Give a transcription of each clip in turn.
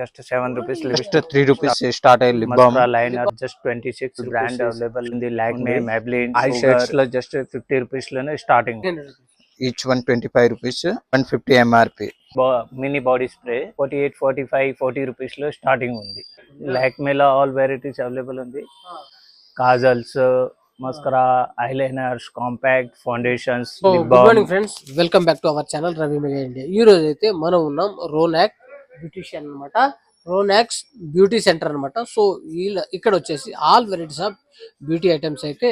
Just 7 rupees. Just 3 rupees start a lip balm. Mascara liner just 26 brand available in the Lakme, Maybelline, Eye Sugar. shades lo Just 50 rupees lone starting. each one 25 rupees, 150 MRP. Mini body spray 48, 45, 40 rupees లో starting ఉంది. Lakme లో all varieties available ఉంది. Kajals, mascara, eyeliners, compact, foundations, lip good balm. Morning friends, welcome back to our channel Ravi mega India. ఈ రోజు అయితే మనం ఉన్నాం రోనాక్ beautician అనమాట, రోనాక్స్ బ్యూటీ సెంటర్ అనమాట. సో ఇక్కడ వచ్చేసి all varieties of beauty items అయితే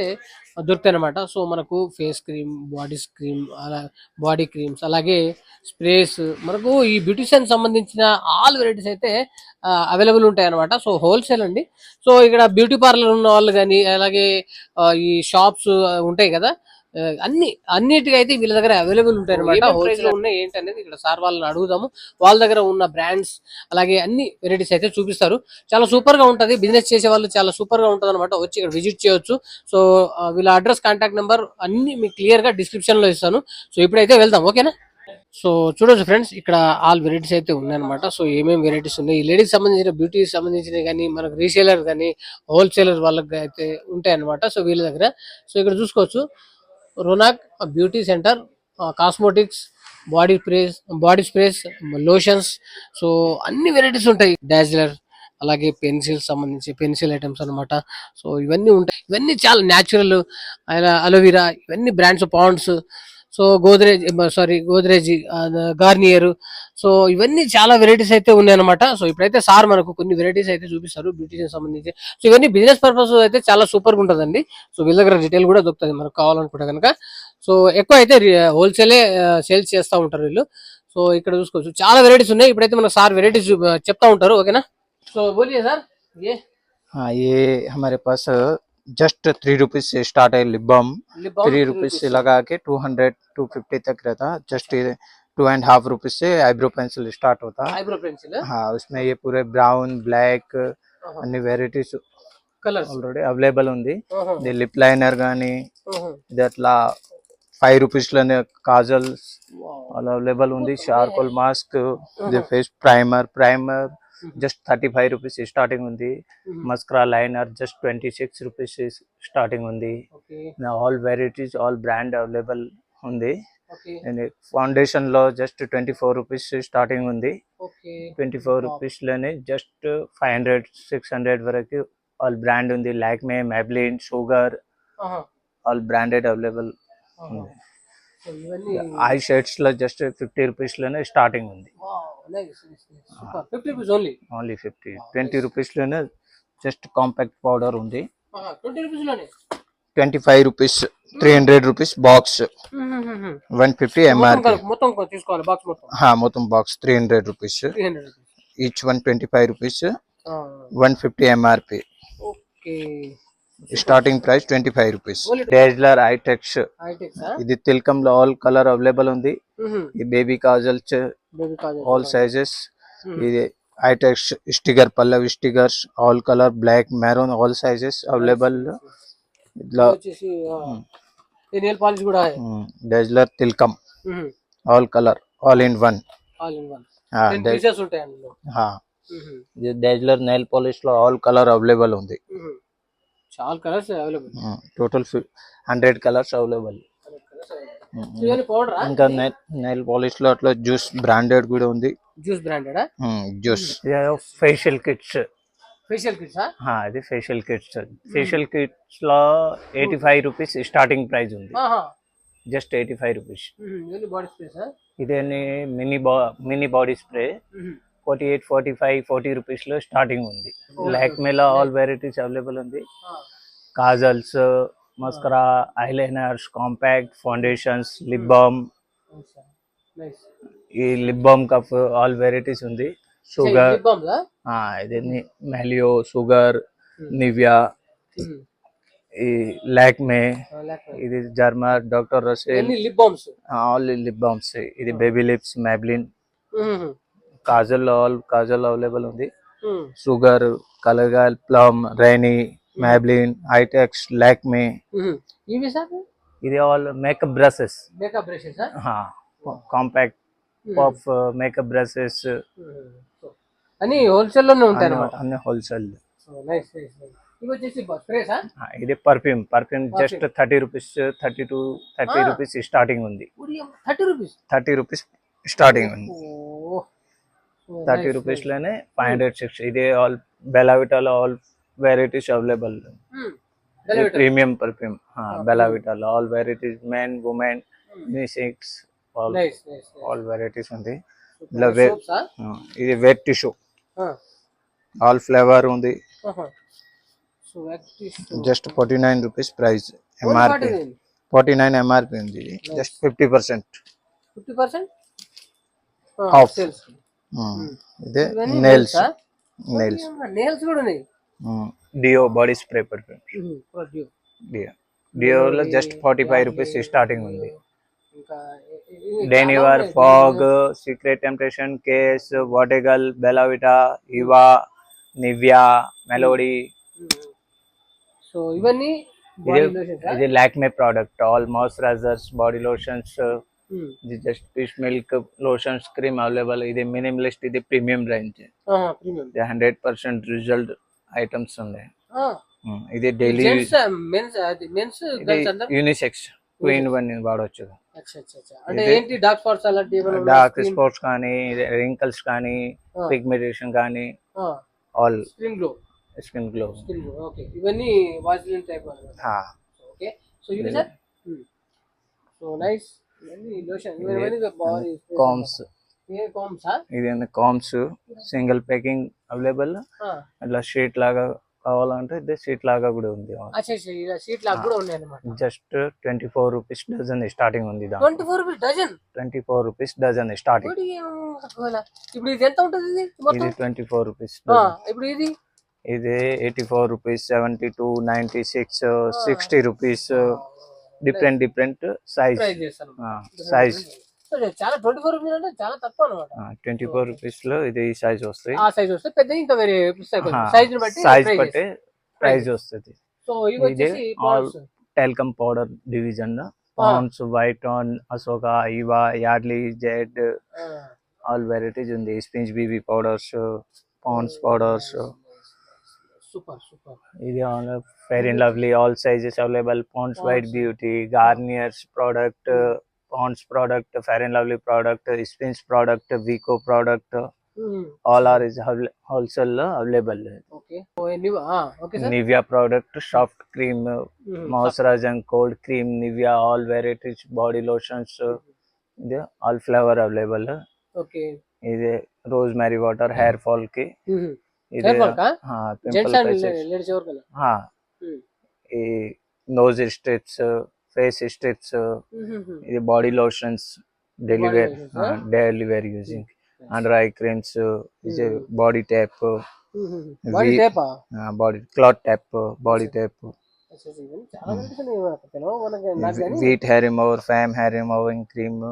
దొరుకుతాయి అనమాట. సో మనకు ఫేస్ క్రీమ్, బాడీ క్రీమ్స్, అలాగే స్ప్రేస్, మనకు ఈ బ్యూటిషియన్ సంబంధించిన ఆల్ వెరైటీస్ అయితే అవైలబుల్ ఉంటాయి అనమాట. సో హోల్సేల్ అండి. సో ఇక్కడ బ్యూటీ పార్లర్ ఉన్న వాళ్ళు కానీ, అలాగే ఈ షాప్స్ ఉంటాయి కదా, అన్నిటికీ అయితే వీళ్ళ దగ్గర అవైలబుల్ ఉంటాయి అనమాట. హోల్సేల్ ఉన్నాయి ఏంటి అనేది ఇక్కడ సార్ వాళ్ళని అడుగుదాము. వాళ్ళ దగ్గర ఉన్న బ్రాండ్స్ అలాగే అన్ని వెరైటీస్ అయితే చూపిస్తారు. చాలా సూపర్ గా ఉంటది. బిజినెస్ చేసే వాళ్ళు చాలా సూపర్ గా ఉంటది అనమాట. వచ్చి ఇక్కడ విజిట్ చేయొచ్చు. సో వీళ్ళ అడ్రస్, కాంటాక్ట్ నెంబర్ అన్ని మీకు క్లియర్ గా డిస్క్రిప్షన్ లో ఇస్తాను. సో ఇప్పుడైతే వెళ్దాం, ఓకేనా? సో చూడొచ్చు ఫ్రెండ్స్, ఇక్కడ ఆల్ వెరైటీస్ అయితే ఉన్నాయన్నమాట. సో ఏమేమి వెరైటీస్ ఉన్నాయి, లేడీస్ సంబంధించిన, బ్యూటీ సంబంధించినవి కానీ, మనకు రీసేలర్ కానీ, హోల్సేలర్ వాళ్ళకి అయితే ఉంటాయి అనమాట. సో వీళ్ళ దగ్గర సో ఇక్కడ చూసుకోవచ్చు, Ronak beauty centre, cosmetics, body sprays, lotions, so అన్ని వెరైటీస్ ఉంటాయి. డాజ్లర్, అలాగే పెన్సిల్స్ సంబంధించి పెన్సిల్ ఐటమ్స్ అనమాట. సో ఇవన్నీ ఉంటాయి. ఇవన్నీ చాలా న్యాచురల్, అలోవెరా, ఇవన్నీ brands, Pond's, so Godrej, Garnier, so ఇవన్నీ చాలా వెరైటీస్ అయితే ఉన్నాయన్నమాట. సో ఇప్పుడైతే సార్ మనకు కొన్ని వెరైటీస్ అయితే చూపిస్తారు బ్యూటీషియన్ సంబంధించి. సో ఇవన్నీ బిజినెస్ పర్పస్ అయితే చాలా సూపర్ గా ఉంటుందండి. సో వీళ్ళ దగ్గర రిటైల్ కూడా దొరుకుతుంది మనకు కావాలనుకుంటే కనుక. సో ఎక్కువ అయితే హోల్సేలే సేల్స్ చేస్తూ ఉంటారు వీళ్ళు. సో ఇక్కడ చూసుకోవచ్చు చాలా వెరైటీస్ ఉన్నాయి. ఇప్పుడైతే మనకు సార్ వెరైటీస్ చెప్తా ఉంటారు, ఓకేనా? సో బోలియే సార్. ये हमारे पास जस्ट 3 रुपीज से स्टार्ट है लिप बाम. 3 रुपीज से लगा के 200 250 तक रहता. जस्ट 2.5 रुपीज से आईब्रो पेंसिल स्टार्ट होता. आईब्रो पेंसिल, हाँ, उसमें ये पूरे ब्राउन, ब्लैक అన్ని వెరైటీస్ కలర్స్ ఆల్రెడీ అవైలబుల్ ఉంది. ఇది లిప్ లైనర్ కానీ, ఇది అట్లా 5 రూపీస్ లోనే కాజల్స్ అలా అవైలబుల్ ఉంది. చార్కోల్ మాస్క్, ఇది face primer just 35 rupees starting ఉంది. Mascara liner just 26 rupees starting ఉంది. All varieties, all brand available ఉంది. ఫౌండేషన్ లో జస్ట్ 24 రూపీస్ స్టార్టింగ్ ఉంది. 24 రూపీస్ లోనే జస్ట్ 500 600 వరకు ఆల్ బ్రాండ్ ఉంది. Lakme, Maybelline, sugar, all branded available ఉంది. ఐ షేడ్స్ లో జస్ట్ 50 రూపీస్ లోనే స్టార్టింగ్ ఉంది. ఓన్లీ 50. 20 రూపీస్ లోనే జస్ట్ కాంపాక్ట్ పౌడర్ ఉంది. 25 రూపీస్, 300 రూపీస్ బాక్స్, 150 ఎంఆర్పి మొత్తం box 300 rupees. Each 125 rupees, 150 MRP. Starting price 25 rupees. Dazzler Eyetex, ఇది తిల్కమ్ లో ఆల్ కలర్ అవైలబుల్ ఉంది. ఈ బేబీ కాజల్స్ ఆల్ సైజెస్. ఇది Eyetex sticker, Pallavi stickers, all colour, black, maroon, all sizes available. ఇట్లా dazzler తిల్కమ్ all colour, all in one. Dazzler nail polish లో all colour available ఉంది. చాలా colours available, total 100 colours available. ఇంకా nail polish లో అట్లా juice branded కూడా ఉంది. Juice branded, juice. Facial kits, ఇది ఫేషియల్ కిట్స్ లో 85 రూపీస్ స్టార్టింగ్ ప్రైస్ ఉంది. Just 85 rupees. ఇదేని మినీ బాడీ స్ప్రే 48, 45, 40 రూపీస్ లో స్టార్టింగ్ ఉంది. లాక్మేలో ఆల్ వెరైటీస్ అవైలబుల్ ఉంది. Kajals, mascara, eyeliners, compact, foundations, lip balm. ఈ lip balm cup all varieties ఉంది. షుగర్, ఇది మెలియో, షుగర్, నివియా, ఈ లాక్మే, ఇది జర్మర్, doctor Rashel, all lip balms. ఇది baby lips, Maybelline. Kajal, all kajal available ఉంది. షుగర్, కలర్గాల్, ప్లమ్, రైనీ, మ్యాబ్లిన్, ఐటెక్స్, లాక్మే. ఇది all makeup brushes, compact pop makeup brushes. అని హోల్సేల్ లోనే ఉంటాయి అన్నమాట. అన్ని హోల్సేల్. Nice nice. ఇవి వచ్చేసి స్ప్రేసా? ఇది perfume just 30 rupees, 30 rupees starting ఉంది. 30 రూపీస్ 30 రూపీస్ స్టార్టింగ్ ఉంది. 30 రూపీస్ లోనే 560. ఇది ఆల్ బెలావిటాలో all varieties available. Premium perfume బెలావిటాలో all varieties, men women unisex all varieties ఉంది. ఇది వెట్ టిష్యూ ఆల్ ఫ్లేవర్ ఉంది. Just 49 rupees price. MRP 49 MRP ఉంది. Just 50% off. ఇదే నెయిల్స్ కూడా ఉన్నాయి. Deo body spray perfume. డియోలో జస్ట్ 45 రూపీస్ స్టార్టింగ్ ఉంది. డెనివర్, ఫాగ్, సీక్రెట్ టెంప్టేషన్, కేస్, వాటెగల్, Bellavita, Eva, Nivea, Melody. So ఇవన్నీ ఇది Lakme product. All moisturisers, body lotions, ఇది just fish milk lotions, cream available. ఇది మినిమలిస్ట్, ఇది ప్రీమియం రేంజ్. 100% రిజల్ట్ ఐటమ్స్ ఉన్నాయి. ఇది డైలీ యూనిసెక్స్ 2-in-1 వాడవచ్చు. డార్క్ స్పాట్స్ కానీ, రింకల్స్ కానీ, పిగ్మెంటేషన్ కానీ, ఆల్ స్కిన్ గ్లో. ఓకే, ఇవన్నీ వాజిలిన్ టైప్ అన్నమాట. ఓకే, సో ఇది సార్. So nice. ఇవన్నీ లోషన్, ఇవన్నీ బాడీ కామ్స్. ఏ కామ్సా? ఇది కామ్స్ సింగిల్ ప్యాకింగ్ అవైలబుల్. అట్లా షీట్ లాగా కావాలంటే ఇది షీట్ లాగా కూడా ఉంది. షీట్ లాగా కూడా ఉన్నాయి అన్నమాట. జస్ట్ 24 రూపీస్ డజన్ స్టార్టింగ్ ఉంది. 24 rupees dozen. 24 rupees dozen starting. ఇప్పుడు ఇది ఎంత ఉంటుంది? ఇది 24 రూపీస్. ఇప్పుడు ఇది 84 రూపీస్, 72, 96, 60 రూపీస్. Different size. చాలా 24 రూపీస్ అంటే చాలా తక్కువ అన్నమాట. 24 రూపీస్ లో ఇది ఈ సైజ్ వస్తాయి. ఆ సైజ్ వస్తే పెద్ద ఇంకా వేరే సైజ్ బట్టి ప్రైస్ వస్తుంది. సో ఇవి వచ్చేసి talcum powder division. Pond's, white on, Ashoka, Eva, Yardley, జెడ్ ఆల్ వెరైటీస్ ఉంది. Spinz BB powders, Pond's powders. Super super. ఇది fair and lovely all sizes available. Pond's white beauty, Garnier's product, Pond's product, fair and lovely product, Spinz product, Vicco product, all are is wholesale లో available. Nivea product, soft cream, moisturising cold cream, Nivea all varieties body lotions. ఇది all flavour available. ఇది rose Mary water hair fall కి. ఇది ఈ nose strips, face strips. ఇది body lotions daily wear using. Under eye creams. ఇది body tape, body cloth tape, body tape. Veet hair remover, foam hair removing cream.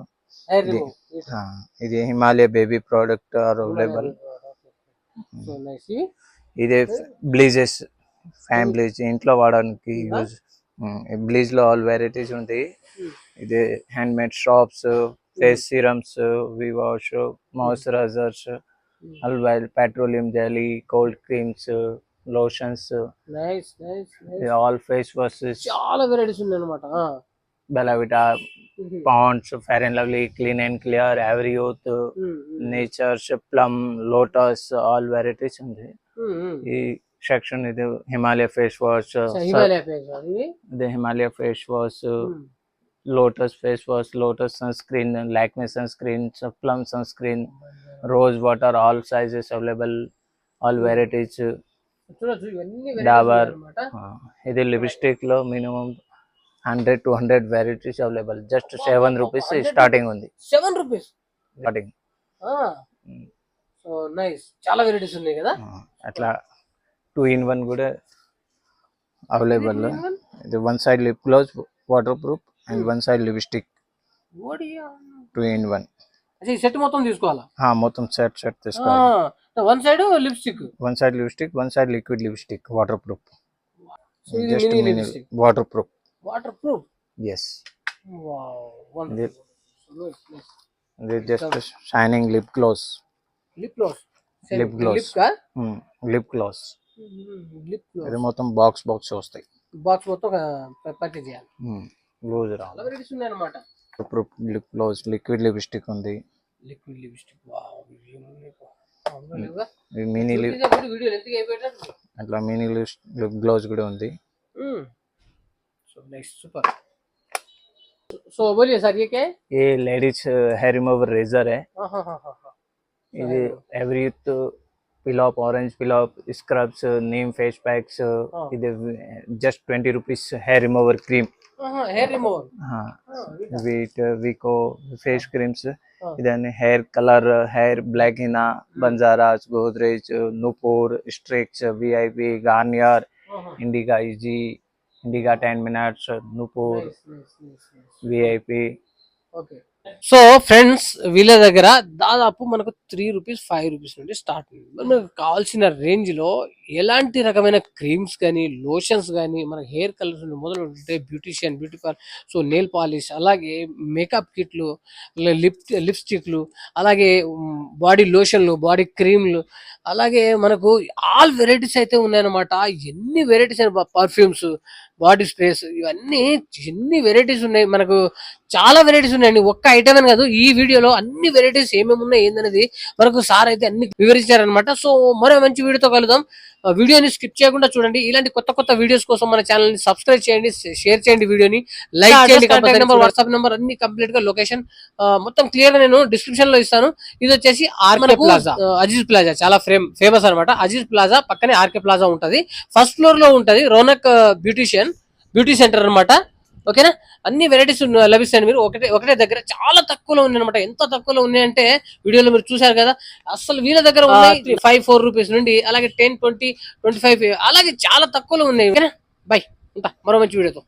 ఇది Himalaya baby product are available. ఇది bleaches, Fem bleach ఇంట్లో వాడడానికి use. Bleach లో all varieties ఉంది. ఇది hand made soaps, face serums, V wash, moisturisers, petroleum jelly, cold creams, lotions. All face washes, చాలా varieties ఉన్నాయి అన్నమాట. Bella Vita, Pond's, Fair and Lovely, Clean and Clear, Every Youth, Nature's, Plum, Lotus all varieties ఉంది. ఈ section ఇది Himalaya face wash, ఇది Himalaya face wash, Lotus face wash, Lotus sunscreen, Lakme sunscreen, Plum sunscreen, rose water all sizes available, all varieties. Dabur. ఇది lipstick లో minimum 100-200 varieties available. Just 7 rupees starting ఉంది. 7 rupees starting. So nice, చాలా varieties ఉన్నాయి కదా. అట్లా 2-in-1 కూడా available. ఇది one side lip gloss waterproof and one side lipstick. 2-in-1. ఈ సెట్ మొత్తం తీసుకోవాలా? మొత్తం సెట్ తీసుకోవాలి. One side lipstick, one side lipstick, one side liquid lipstick waterproof. Just waterproof. Waterproof. Yes. Wow. This just shining lip gloss. Lip gloss. Lip gloss, lip gloss. Lip ఇది మొత్తం box వస్తాయి. Box మొత్తం package చేయాలి. Loose చాలా రావాలి. Varieties ఉన్నాయి అనమాట. ఇప్పుడు లిప్ గ్లోస్, లిక్విడ్ లిప్స్టిక్ ఉంది. లిక్విడ్ లిప్స్టిక్ మినీ వీడియో ఎంతగా అయిపోయేటట్టు. అట్లా మినీ లిప్ గ్లోస్ కూడా ఉంది. So nice, super. సో बोलिए सर, ये क्या है? ये लेडीज हेयर रिमूवर रेजर है. हाँ. ఇది Everyuth peel off, orange peel off, scrubs, neem face packs. ఇది just 20 rupees hair remover cream. Hair remover. Veet Vicco face creams. ఇదని hair colour, hair black henna, Banjaras, Godrej, Nupur, Streax, VIP, Garnier, Indica easy, Indica 10 minutes, Nupur, VIP. Okay. So friends, వీళ్ళ దగ్గర దాదాపు మనకు 3 rupees 5 rupees నుండి start ఉంది. మనకు కావాల్సిన రేంజ్ లో ఎలాంటి రకమైన క్రీమ్స్ కానీ, లోషన్స్ కానీ, మన హెయిర్ కలర్స్ మొదలు పెడితే beautician, beauty parlour, so nail polish, అలాగే మేకప్ కిట్లు, లిప్స్టిక్లు, అలాగే బాడీ లోషన్లు, బాడీ క్రీమ్లు, అలాగే మనకు ఆల్ వెరైటీస్ అయితే ఉన్నాయన్నమాట. ఎన్ని వెరైటీస్ అయిన పర్ఫ్యూమ్స్, బాడీ స్ప్రేస్, ఇవన్నీ ఎన్ని వెరైటీస్ ఉన్నాయి. మనకు చాలా వెరైటీస్ ఉన్నాయండి. ఒక్క ఐటమ్ అని కాదు, ఈ వీడియోలో అన్ని వెరైటీస్ ఏమేమి ఉన్నాయి ఏందనేది మనకు సార్ అయితే అన్ని వివరించారనమాట. సో మరో మంచి వీడియోతో కలుద్దాం. వీడియోని స్కిప్ చేయకుండా చూడండి. ఇలాంటి కొత్త కొత్త వీడియోస్ కోసం మన ఛానల్ ని సబ్స్క్రైబ్ చేయండి, షేర్ చేయండి, వీడియోని లైక్ చేయండి. కాంటాక్ట్ నెంబర్, వాట్సాప్ నెంబర్ అన్ని కంప్లీట్ గా, లొకేషన్ మొత్తం క్లియర్ గా నేను డిస్క్రిప్షన్ లో ఇస్తాను. ఇది వచ్చేసి ఆర్కే ప్లాజా, అజీజ్ ప్లాజా, చాలా ఫేమస్ అనమాట. అజీజ్ ప్లాజా పక్కనే ఆర్కే ప్లాజా ఉంటది. ఫస్ట్ ఫ్లోర్ లో ఉంటది రోనక్ బ్యూటీ సెంటర్ అనమాట. ఓకేనా? అన్ని వెరైటీస్ లభిస్తాయి. మీరు ఒకటే దగ్గర చాలా తక్కువలో ఉన్నాయి అనమాట. ఎంత తక్కువలో ఉన్నాయంటే వీడియోలో మీరు చూసారు కదా. అసలు వీళ్ళ దగ్గర ఉన్నాయి 5-4 రూపీస్ నుండి, అలాగే 10, 20, 25, అలాగే చాలా తక్కువలో ఉన్నాయి. ఓకేనా? బై, ఉంటా మరో మంచి వీడియోతో.